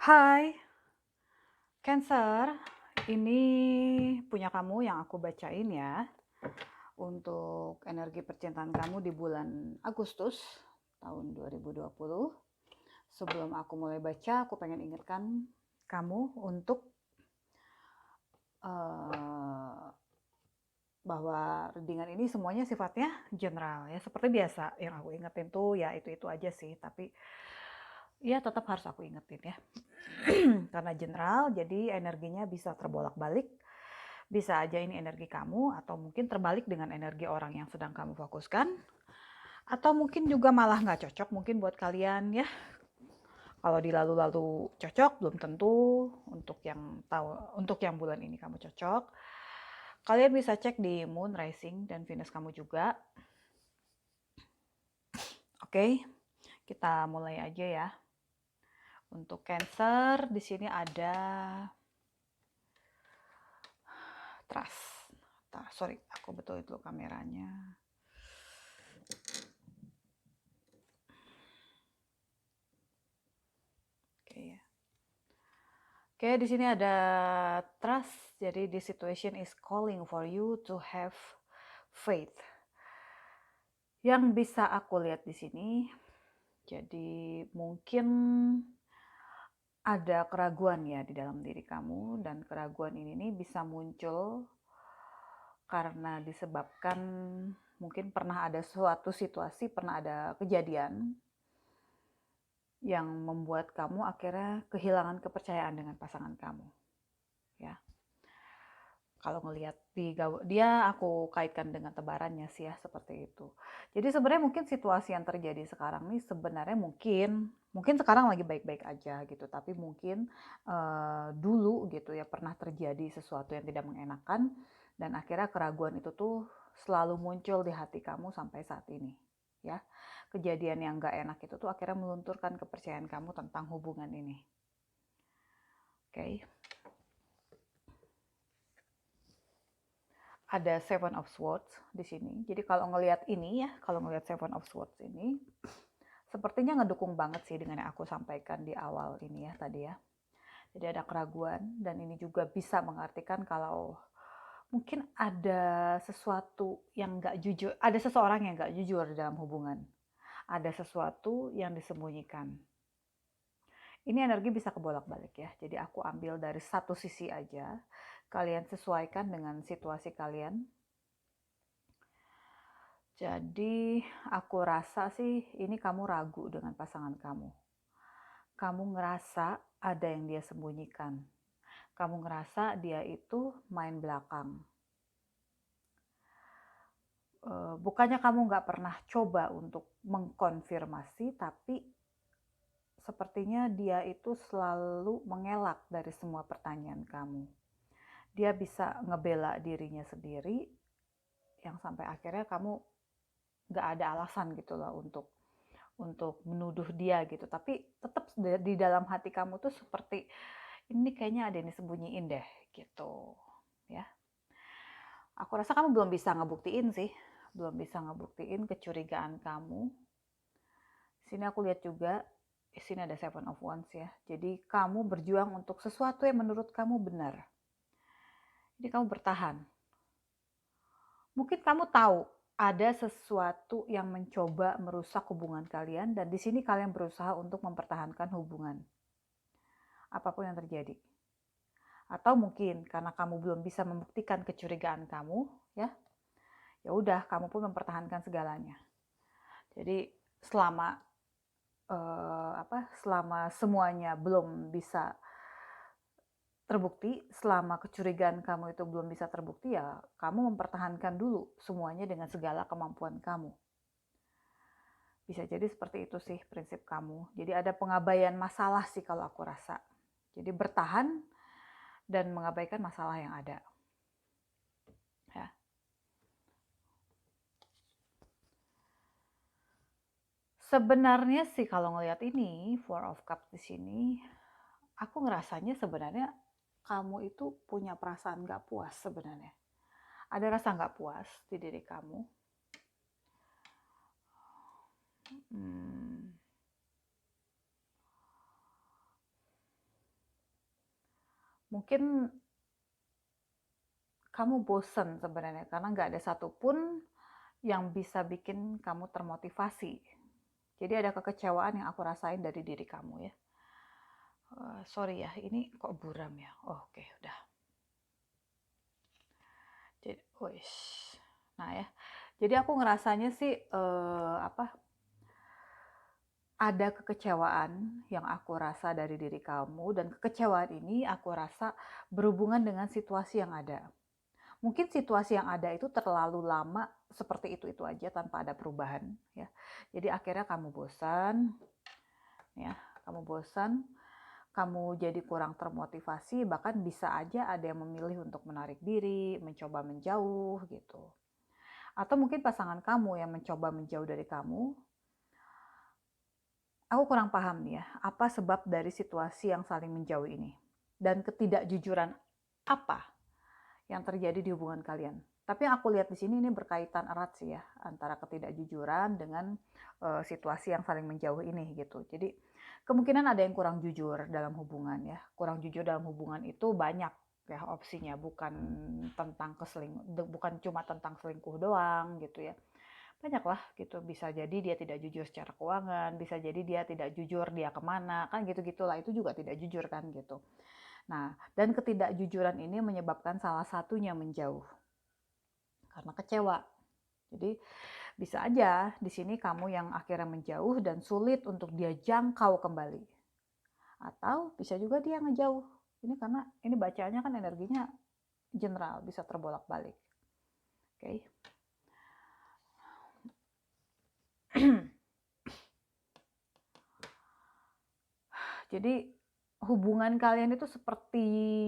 Hai, Cancer. Ini punya kamu yang aku bacain ya. Untuk energi percintaan kamu di bulan Agustus tahun 2020. Sebelum aku mulai baca, aku pengen ingatkan kamu untuk uh, bahwa readingan ini semuanya sifatnya general ya. Seperti biasa yang aku ingetin tuh ya itu-itu aja sih. Tapi ya tetap harus aku ingetin ya. Karena general, jadi energinya bisa terbolak-balik. Bisa aja ini energi kamu, atau mungkin terbalik dengan energi orang yang sedang kamu fokuskan. Atau mungkin juga malah nggak cocok mungkin buat kalian ya. Kalau di lalu-lalu cocok, belum tentu untuk yang bulan ini kamu cocok. Kalian bisa cek di Moon, Rising, dan Venus kamu juga. Oke, kita mulai aja ya. Untuk Cancer, di sini ada trust. Sorry, aku betulin dulu kameranya. Oke ya. Oke, di sini ada trust. Jadi the situation is calling for you to have faith. Yang bisa aku lihat di sini, jadi mungkin ada keraguan ya di dalam diri kamu, dan keraguan ini nih bisa muncul karena disebabkan mungkin pernah ada suatu situasi, pernah ada kejadian yang membuat kamu akhirnya kehilangan kepercayaan dengan pasangan kamu. Ya, kalau ngelihat dia aku kaitkan dengan tebarannya sih ya, seperti itu. Jadi sebenarnya mungkin situasi yang terjadi sekarang nih sebenarnya mungkin sekarang lagi baik-baik aja gitu, tapi mungkin dulu gitu ya pernah terjadi sesuatu yang tidak mengenakan, dan akhirnya keraguan itu tuh selalu muncul di hati kamu sampai saat ini ya. Kejadian yang gak enak itu tuh akhirnya melunturkan kepercayaan kamu tentang hubungan ini. Oke. Ada Seven of Swords di sini. Jadi kalau ngelihat ini ya, kalau ngelihat Seven of Swords ini, sepertinya ngedukung banget sih dengan yang aku sampaikan di awal ini ya tadi ya. Jadi ada keraguan, dan ini juga bisa mengartikan kalau mungkin ada sesuatu yang nggak jujur, ada seseorang yang nggak jujur dalam hubungan. Ada sesuatu yang disembunyikan. Ini energi bisa kebolak-balik ya. Jadi aku ambil dari satu sisi aja. Kalian sesuaikan dengan situasi kalian. Jadi aku rasa sih ini kamu ragu dengan pasangan kamu. Kamu ngerasa ada yang dia sembunyikan. Kamu ngerasa dia itu main belakang. Bukannya kamu nggak pernah coba untuk mengkonfirmasi, tapi sepertinya dia itu selalu mengelak dari semua pertanyaan kamu. Dia bisa ngebela dirinya sendiri, yang sampai akhirnya kamu nggak ada alasan gitu loh untuk menuduh dia gitu, tapi tetap di dalam hati kamu tuh seperti ini kayaknya ada yang disembunyiin deh gitu ya. Aku rasa kamu belum bisa ngebuktiin sih, belum bisa ngebuktiin kecurigaan kamu. Sini aku lihat juga, sini ada Seven of Wands ya. Jadi kamu berjuang untuk sesuatu yang menurut kamu benar. Jadi kamu bertahan. Mungkin kamu tahu ada sesuatu yang mencoba merusak hubungan kalian, dan di sini kalian berusaha untuk mempertahankan hubungan. Apapun yang terjadi. Atau mungkin karena kamu belum bisa membuktikan kecurigaan kamu, ya udah kamu pun mempertahankan segalanya. Jadi selama selama semuanya belum bisa terbukti, selama kecurigaan kamu itu belum bisa terbukti, ya kamu mempertahankan dulu semuanya dengan segala kemampuan kamu. Bisa jadi seperti itu sih prinsip kamu. Jadi ada pengabaian masalah sih kalau aku rasa. Jadi bertahan dan mengabaikan masalah yang ada. Ya. Sebenarnya sih kalau ngelihat ini Four of Cups di sini, aku ngerasanya sebenarnya kamu itu punya perasaan nggak puas sebenarnya. Ada rasa nggak puas di diri kamu. Hmm. Mungkin kamu bosen sebenarnya karena nggak ada satupun yang bisa bikin kamu termotivasi. Jadi ada kekecewaan yang aku rasain dari diri kamu ya. Sorry ya, ini kok buram ya? Oh, oke, udah. Jadi, nah ya. Jadi aku ngerasanya sih ada kekecewaan yang aku rasa dari diri kamu, dan kekecewaan ini aku rasa berhubungan dengan situasi yang ada. Mungkin situasi yang ada itu terlalu lama seperti itu aja tanpa ada perubahan ya. Jadi akhirnya kamu bosan ya, kamu jadi kurang termotivasi, bahkan bisa aja ada yang memilih untuk menarik diri, mencoba menjauh gitu. Atau mungkin pasangan kamu yang mencoba menjauh dari kamu. Aku kurang paham nih ya, apa sebab dari situasi yang saling menjauh ini. Dan ketidakjujuran apa yang terjadi di hubungan kalian. Tapi yang aku lihat di sini ini berkaitan erat sih ya, antara ketidakjujuran dengan situasi yang saling menjauh ini gitu. Jadi kemungkinan ada yang kurang jujur dalam hubungan ya. Kurang jujur dalam hubungan itu banyak ya opsinya, bukan cuma tentang selingkuh doang gitu ya. Banyak lah gitu, bisa jadi dia tidak jujur secara keuangan, bisa jadi dia tidak jujur dia kemana, kan gitu-gitulah, itu juga tidak jujur kan gitu. Nah, dan ketidakjujuran ini menyebabkan salah satunya menjauh karena kecewa. Jadi bisa aja di sini kamu yang akhirnya menjauh dan sulit untuk dia jangkau kembali. Atau bisa juga dia ngejauh. Ini karena ini bacaannya kan energinya general, bisa terbolak-balik. Oke. Jadi hubungan kalian itu seperti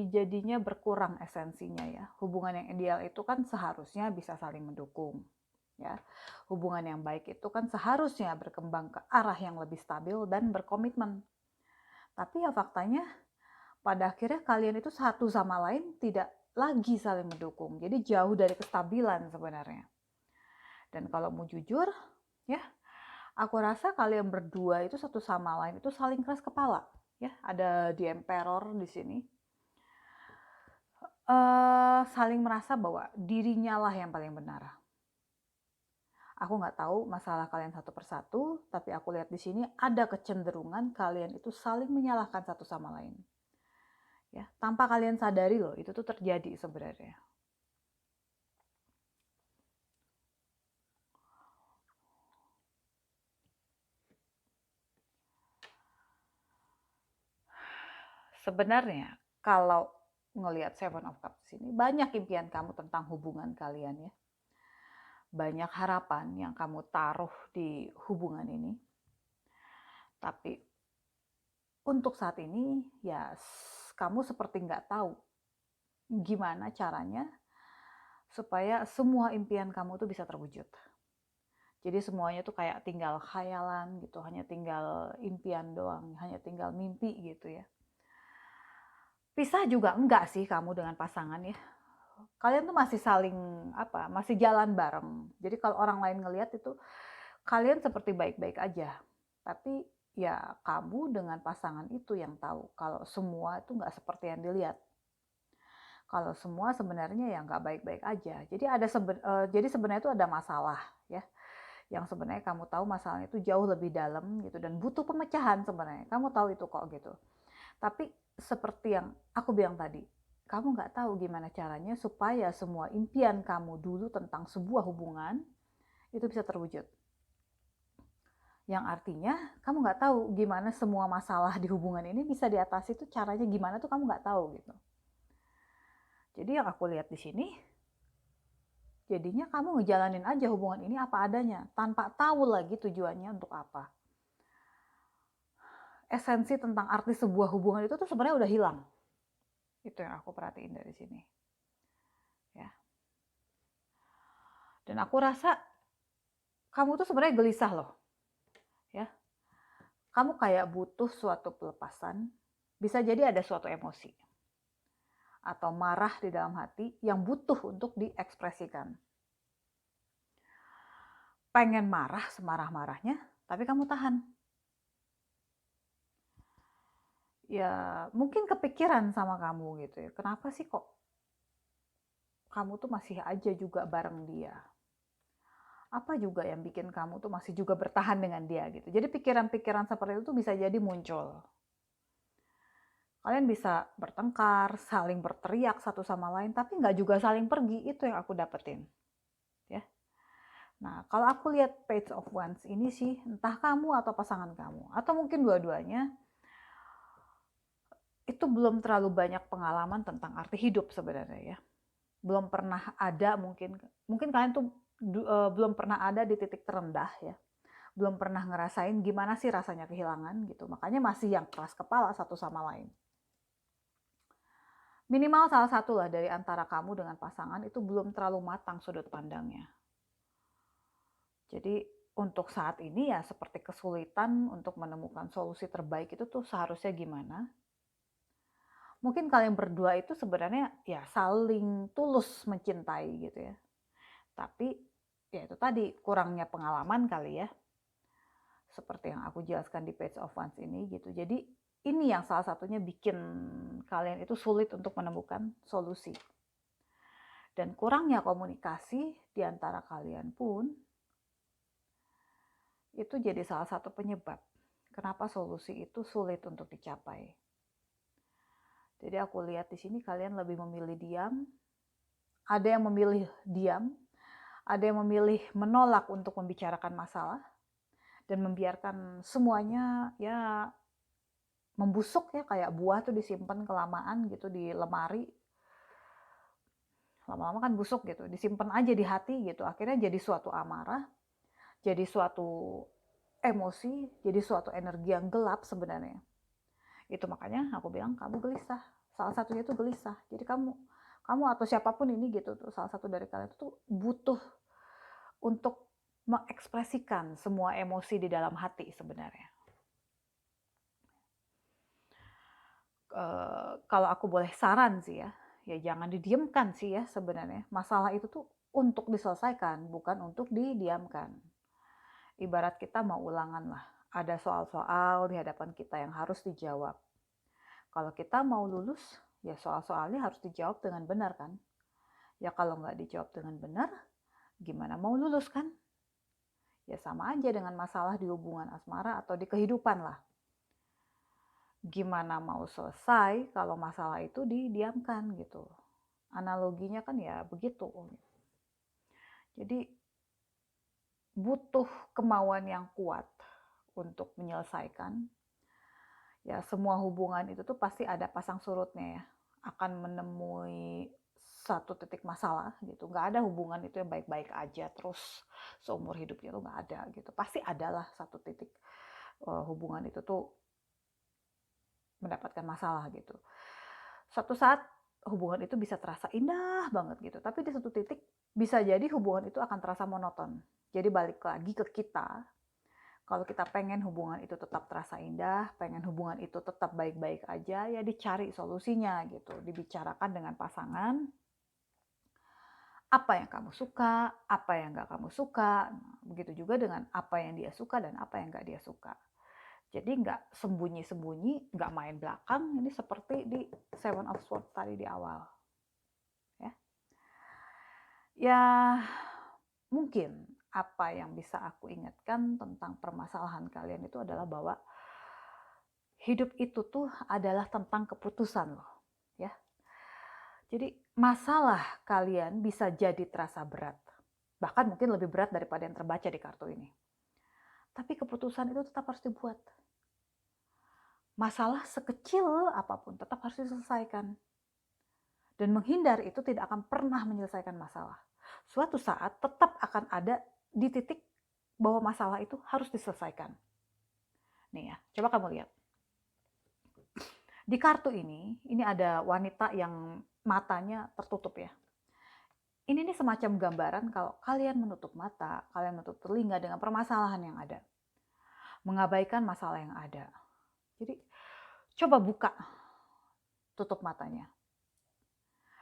jadinya berkurang esensinya ya. Hubungan yang ideal itu kan seharusnya bisa saling mendukung. Ya, hubungan yang baik itu kan seharusnya berkembang ke arah yang lebih stabil dan berkomitmen. Tapi ya faktanya pada akhirnya kalian itu satu sama lain tidak lagi saling mendukung. Jadi jauh dari kestabilan sebenarnya. Dan kalau mau jujur, ya, aku rasa kalian berdua itu satu sama lain itu saling keras kepala. Ya, ada di emperor di sini. Saling merasa bahwa dirinya lah yang paling benar. Aku nggak tahu masalah kalian satu persatu, tapi aku lihat di sini ada kecenderungan kalian itu saling menyalahkan satu sama lain. Ya, tanpa kalian sadari loh, itu tuh terjadi sebenarnya. Sebenarnya kalau ngelihat Seven of Cups ini, banyak impian kamu tentang hubungan kalian ya. Banyak harapan yang kamu taruh di hubungan ini. Tapi untuk saat ini ya kamu seperti nggak tahu gimana caranya supaya semua impian kamu tuh bisa terwujud. Jadi semuanya tuh kayak tinggal khayalan gitu, hanya tinggal impian doang, hanya tinggal mimpi gitu ya. Pisah juga enggak sih kamu dengan pasangan ya. Kalian tuh masih saling masih jalan bareng. Jadi kalau orang lain ngelihat itu kalian seperti baik-baik aja. Tapi ya kamu dengan pasangan itu yang tahu kalau semua itu nggak seperti yang dilihat. Kalau semua sebenarnya ya nggak baik-baik aja. Jadi sebenarnya itu ada masalah ya. Yang sebenarnya kamu tahu masalahnya itu jauh lebih dalam gitu dan butuh pemecahan sebenarnya. Kamu tahu itu kok gitu. Tapi seperti yang aku bilang tadi, kamu nggak tahu gimana caranya supaya semua impian kamu dulu tentang sebuah hubungan itu bisa terwujud. Yang artinya kamu nggak tahu gimana semua masalah di hubungan ini bisa diatasi, itu caranya gimana tuh kamu nggak tahu gitu. Jadi yang aku lihat di sini, jadinya kamu ngejalanin aja hubungan ini apa adanya, tanpa tahu lagi tujuannya untuk apa. Esensi tentang arti sebuah hubungan itu tuh sebenarnya udah hilang. Itu yang aku perhatiin dari sini. Ya. Dan aku rasa kamu tuh sebenarnya gelisah loh. Ya. Kamu kayak butuh suatu pelepasan, bisa jadi ada suatu emosi atau marah di dalam hati yang butuh untuk diekspresikan. Pengen marah semarah-marahnya, tapi kamu tahan. Ya mungkin kepikiran sama kamu gitu ya, kenapa sih kok kamu tuh masih aja juga bareng dia? Apa juga yang bikin kamu tuh masih juga bertahan dengan dia gitu. Jadi pikiran-pikiran seperti itu tuh bisa jadi muncul. Kalian bisa bertengkar, saling berteriak satu sama lain, tapi nggak juga saling pergi. Itu yang aku dapetin. Ya. Nah, kalau aku lihat Page of Wands ini sih, entah kamu atau pasangan kamu, atau mungkin dua-duanya, itu belum terlalu banyak pengalaman tentang arti hidup sebenarnya ya. Belum pernah ada mungkin kalian tuh belum pernah ada di titik terendah ya. Belum pernah ngerasain gimana sih rasanya kehilangan gitu. Makanya masih yang keras kepala satu sama lain. Minimal salah satu lah dari antara kamu dengan pasangan itu belum terlalu matang sudut pandangnya. Jadi untuk saat ini ya seperti kesulitan untuk menemukan solusi terbaik itu tuh seharusnya gimana. Mungkin kalian berdua itu sebenarnya ya saling tulus mencintai gitu ya. Tapi ya itu tadi kurangnya pengalaman kali ya. Seperti yang aku jelaskan di Page of Wands ini gitu. Jadi ini yang salah satunya bikin kalian itu sulit untuk menemukan solusi. Dan kurangnya komunikasi di antara kalian pun itu jadi salah satu penyebab kenapa solusi itu sulit untuk dicapai. Jadi aku lihat di sini kalian lebih memilih diam, ada yang memilih diam, ada yang memilih menolak untuk membicarakan masalah dan membiarkan semuanya ya membusuk ya, kayak buah tuh disimpan kelamaan gitu di lemari, lama-lama kan busuk gitu, disimpan aja di hati gitu, akhirnya jadi suatu amarah, jadi suatu emosi, jadi suatu energi yang gelap sebenarnya. Itu makanya aku bilang kamu gelisah, salah satunya itu gelisah. Jadi kamu atau siapapun ini gitu tuh, salah satu dari kalian itu tuh butuh untuk mengekspresikan semua emosi di dalam hati sebenarnya. Kalau aku boleh saran sih ya jangan didiamkan sih ya sebenarnya. Masalah itu tuh untuk diselesaikan, bukan untuk didiamkan. Ibarat kita mau ulangan lah, ada soal-soal di hadapan kita yang harus dijawab. Kalau kita mau lulus, ya soal-soalnya harus dijawab dengan benar kan. Ya kalau nggak dijawab dengan benar, gimana mau lulus kan? Ya sama aja dengan masalah di hubungan asmara atau di kehidupan lah. Gimana mau selesai kalau masalah itu didiamkan gitu. Analoginya kan ya begitu. Jadi butuh kemauan yang kuat untuk menyelesaikan. Ya semua hubungan itu tuh pasti ada pasang surutnya ya. Akan menemui satu titik masalah gitu. Nggak ada hubungan itu yang baik-baik aja terus seumur hidupnya tuh nggak ada gitu. Pasti adalah satu titik hubungan itu tuh mendapatkan masalah gitu. Suatu saat hubungan itu bisa terasa indah banget gitu, tapi di satu titik bisa jadi hubungan itu akan terasa monoton. Jadi balik lagi ke kita, kalau kita pengen hubungan itu tetap terasa indah, pengen hubungan itu tetap baik-baik aja, ya dicari solusinya gitu, dibicarakan dengan pasangan, apa yang kamu suka, apa yang nggak kamu suka, begitu juga dengan apa yang dia suka dan apa yang nggak dia suka. Jadi nggak sembunyi-sembunyi, nggak main belakang, ini seperti di Seven of Swords tadi di awal. Ya, ya mungkin apa yang bisa aku ingatkan tentang permasalahan kalian itu adalah bahwa hidup itu tuh adalah tentang keputusan loh. Ya, jadi masalah kalian bisa jadi terasa berat. Bahkan mungkin lebih berat daripada yang terbaca di kartu ini. Tapi keputusan itu tetap harus dibuat. Masalah sekecil apapun tetap harus diselesaikan. Dan menghindar itu tidak akan pernah menyelesaikan masalah. Suatu saat tetap akan ada di titik bahwa masalah itu harus diselesaikan. Nih ya, coba kamu lihat. Di kartu ini ada wanita yang matanya tertutup ya. Ini nih semacam gambaran kalau kalian menutup mata, kalian menutup telinga dengan permasalahan yang ada. Mengabaikan masalah yang ada. Jadi coba buka, tutup matanya.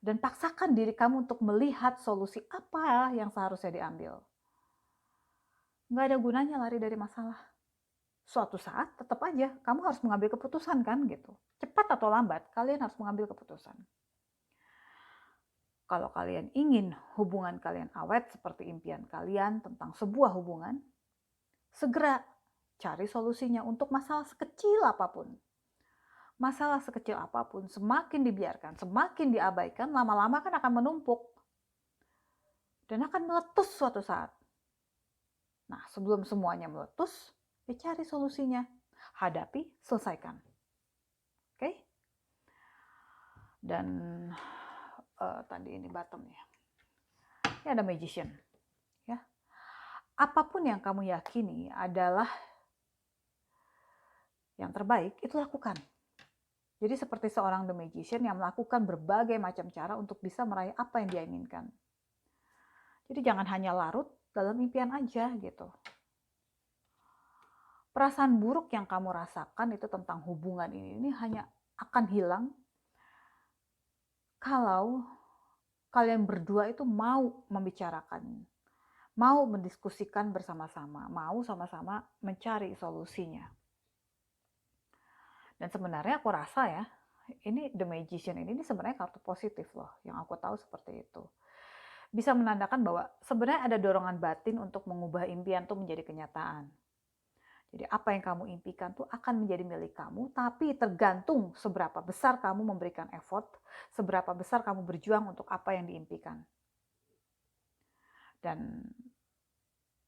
Dan paksakan diri kamu untuk melihat solusi apa yang seharusnya diambil. Nggak ada gunanya lari dari masalah. suatu saat tetap aja kamu harus mengambil keputusan kan gitu. Cepat atau lambat, kalian harus mengambil keputusan. Kalau kalian ingin hubungan kalian awet seperti impian kalian tentang sebuah hubungan, segera cari solusinya untuk masalah sekecil apapun. Masalah sekecil apapun, semakin dibiarkan, semakin diabaikan, lama-lama kan akan menumpuk. Dan akan meletus suatu saat. Nah, sebelum semuanya meletus, ya cari solusinya. Hadapi, selesaikan. Oke? Dan tadi ini bottomnya. Ini ada magician. Ya. Apapun yang kamu yakini adalah yang terbaik, itu lakukan. Jadi seperti seorang the magician yang melakukan berbagai macam cara untuk bisa meraih apa yang dia inginkan. Jadi jangan hanya larut dalam impian aja gitu. Perasaan buruk yang kamu rasakan itu tentang hubungan ini hanya akan hilang kalau kalian berdua itu mau membicarakan, mau mendiskusikan bersama-sama, mau sama-sama mencari solusinya. Dan sebenarnya aku rasa ya, ini The Magician ini sebenarnya kartu positif loh, yang aku tahu seperti itu. Bisa menandakan bahwa sebenarnya ada dorongan batin untuk mengubah impian itu menjadi kenyataan. Jadi apa yang kamu impikan tuh akan menjadi milik kamu, tapi tergantung seberapa besar kamu memberikan effort, seberapa besar kamu berjuang untuk apa yang diimpikan. Dan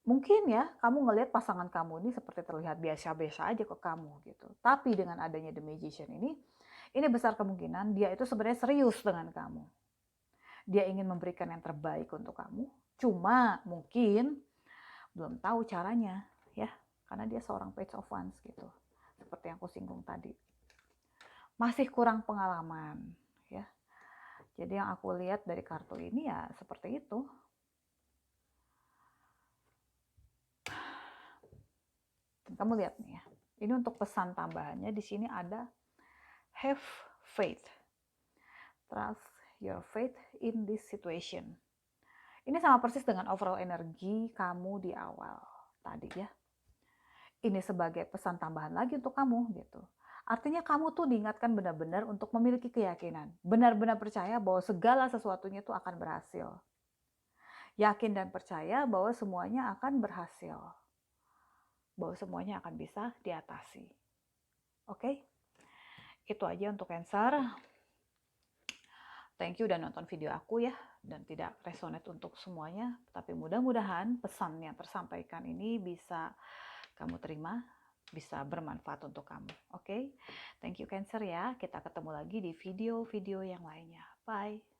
mungkin ya kamu ngelihat pasangan kamu ini seperti terlihat biasa-biasa aja ke kamu gitu. Tapi dengan adanya The Magician ini besar kemungkinan dia itu sebenarnya serius dengan kamu. Dia ingin memberikan yang terbaik untuk kamu, cuma mungkin belum tahu caranya ya, karena dia seorang Page of Wands gitu. Seperti yang aku singgung tadi. Masih kurang pengalaman ya. Jadi yang aku lihat dari kartu ini ya seperti itu. Kamu lihat nih ya. Ini untuk pesan tambahannya di sini ada have faith. Trust your faith in this situation. Ini sama persis dengan overall energi kamu di awal tadi ya. Ini sebagai pesan tambahan lagi untuk kamu gitu. Artinya kamu tuh diingatkan benar-benar untuk memiliki keyakinan. Benar-benar percaya bahwa segala sesuatunya itu akan berhasil. Yakin dan percaya bahwa semuanya akan berhasil. Bahwa semuanya akan bisa diatasi. Oke? Itu aja untuk Cancer. Thank you udah nonton video aku ya. Dan tidak resonate untuk semuanya. Tapi mudah-mudahan pesan yang tersampaikan ini bisa kamu terima. Bisa bermanfaat untuk kamu. Oke? Thank you Cancer ya. Kita ketemu lagi di video-video yang lainnya. Bye.